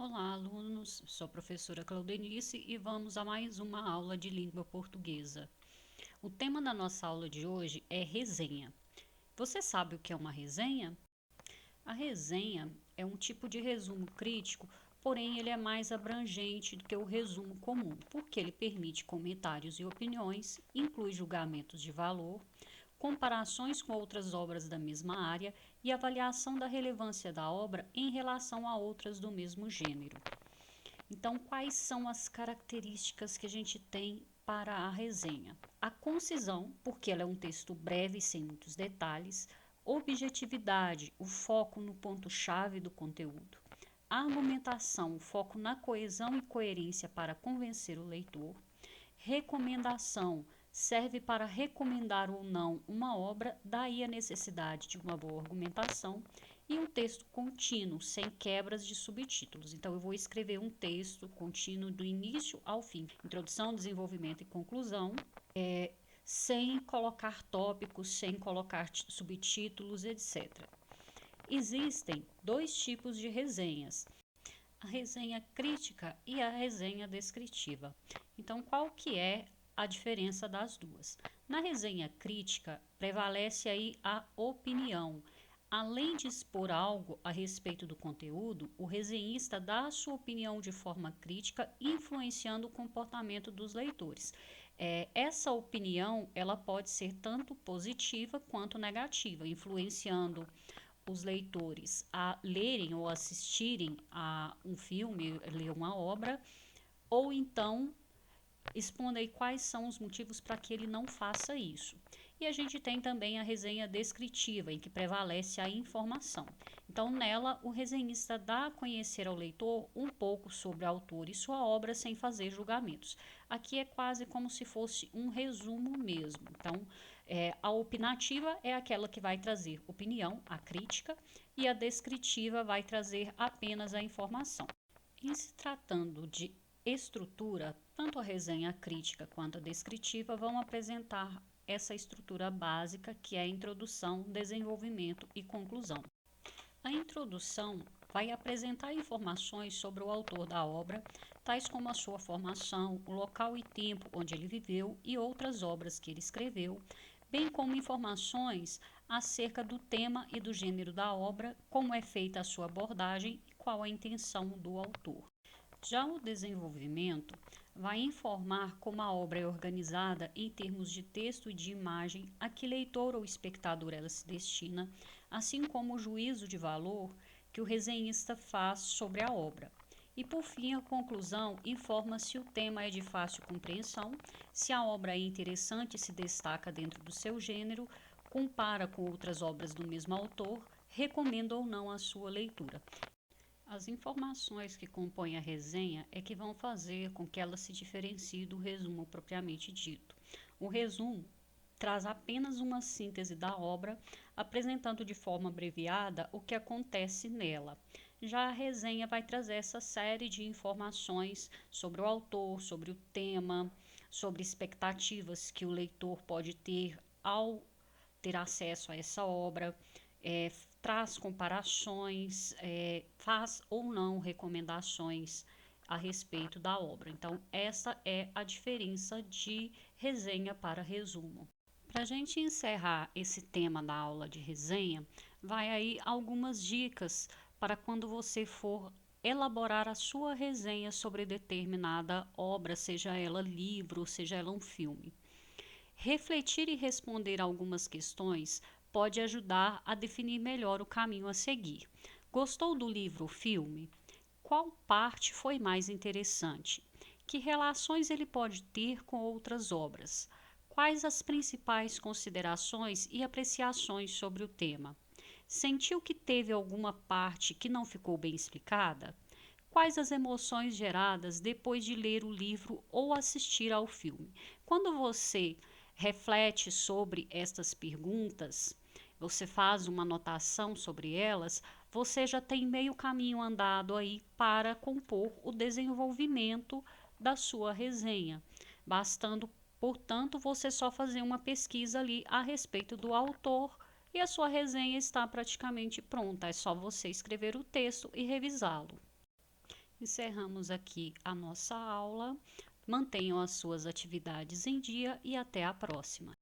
Olá, alunos. Sou a professora Claudenice e vamos a mais uma aula de língua portuguesa. O tema da nossa aula de hoje é resenha. Você sabe o que é uma resenha? A resenha é um tipo de resumo crítico, porém ele é mais abrangente do que o resumo comum, porque ele permite comentários e opiniões, inclui julgamentos de valor, comparações com outras obras da mesma área e avaliação da relevância da obra em relação a outras do mesmo gênero. Então, quais são as características que a gente tem para a resenha? A concisão, porque ela é um texto breve e sem muitos detalhes. Objetividade, o foco no ponto-chave do conteúdo. A argumentação, o foco na coesão e coerência para convencer o leitor. Recomendação, serve para recomendar ou não uma obra, daí a necessidade de uma boa argumentação. E um texto contínuo, sem quebras de subtítulos. Então, eu vou escrever um texto contínuo do início ao fim, introdução, desenvolvimento e conclusão, sem colocar tópicos, sem colocar subtítulos, etc. Existem dois tipos de resenhas: a resenha crítica e a resenha descritiva. Então, qual que é a diferença das duas? Na resenha crítica, prevalece aí a opinião. Além de expor algo a respeito do conteúdo, o resenhista dá a sua opinião de forma crítica, influenciando o comportamento dos leitores. Essa opinião ela pode ser tanto positiva quanto negativa, influenciando os leitores a lerem ou assistirem a um filme, ler uma obra, ou então expondo aí quais são os motivos para que ele não faça isso. E a gente tem também a resenha descritiva, em que prevalece a informação. Então, nela, o resenhista dá a conhecer ao leitor um pouco sobre o autor e sua obra sem fazer julgamentos. Aqui é quase como se fosse um resumo mesmo. Então, a opinativa é aquela que vai trazer opinião, a crítica, e a descritiva vai trazer apenas a informação. Em se tratando de estrutura, tanto a resenha crítica quanto a descritiva vão apresentar essa estrutura básica, que é a introdução, desenvolvimento e conclusão. A introdução vai apresentar informações sobre o autor da obra, tais como a sua formação, o local e tempo onde ele viveu e outras obras que ele escreveu, bem como informações acerca do tema e do gênero da obra, como é feita a sua abordagem e qual a intenção do autor. Já o desenvolvimento vai informar como a obra é organizada em termos de texto e de imagem, a que leitor ou espectador ela se destina, assim como o juízo de valor que o resenhista faz sobre a obra. E por fim, a conclusão informa se o tema é de fácil compreensão, se a obra é interessante e se destaca dentro do seu gênero, compara com outras obras do mesmo autor, recomenda ou não a sua leitura. As informações que compõem a resenha é que vão fazer com que ela se diferencie do resumo propriamente dito. O resumo traz apenas uma síntese da obra, apresentando de forma abreviada o que acontece nela. Já a resenha vai trazer essa série de informações sobre o autor, sobre o tema, sobre expectativas que o leitor pode ter ao ter acesso a essa obra, é, traz comparações, faz ou não recomendações a respeito da obra. Então, essa é a diferença de resenha para resumo. Para a gente encerrar esse tema da aula de resenha, vai aí algumas dicas para quando você for elaborar a sua resenha sobre determinada obra, seja ela livro, seja ela um filme. Refletir e responder algumas questões pode ajudar a definir melhor o caminho a seguir. Gostou do livro ou filme? Qual parte foi mais interessante? Que relações ele pode ter com outras obras? Quais as principais considerações e apreciações sobre o tema? Sentiu que teve alguma parte que não ficou bem explicada? Quais as emoções geradas depois de ler o livro ou assistir ao filme? Quando você reflete sobre estas perguntas, você faz uma anotação sobre elas, você já tem meio caminho andado aí para compor o desenvolvimento da sua resenha, bastando, portanto, você só fazer uma pesquisa ali a respeito do autor e a sua resenha está praticamente pronta, é só você escrever o texto e revisá-lo. encerramos aqui a nossa aula. Mantenham as suas atividades em dia e até a próxima.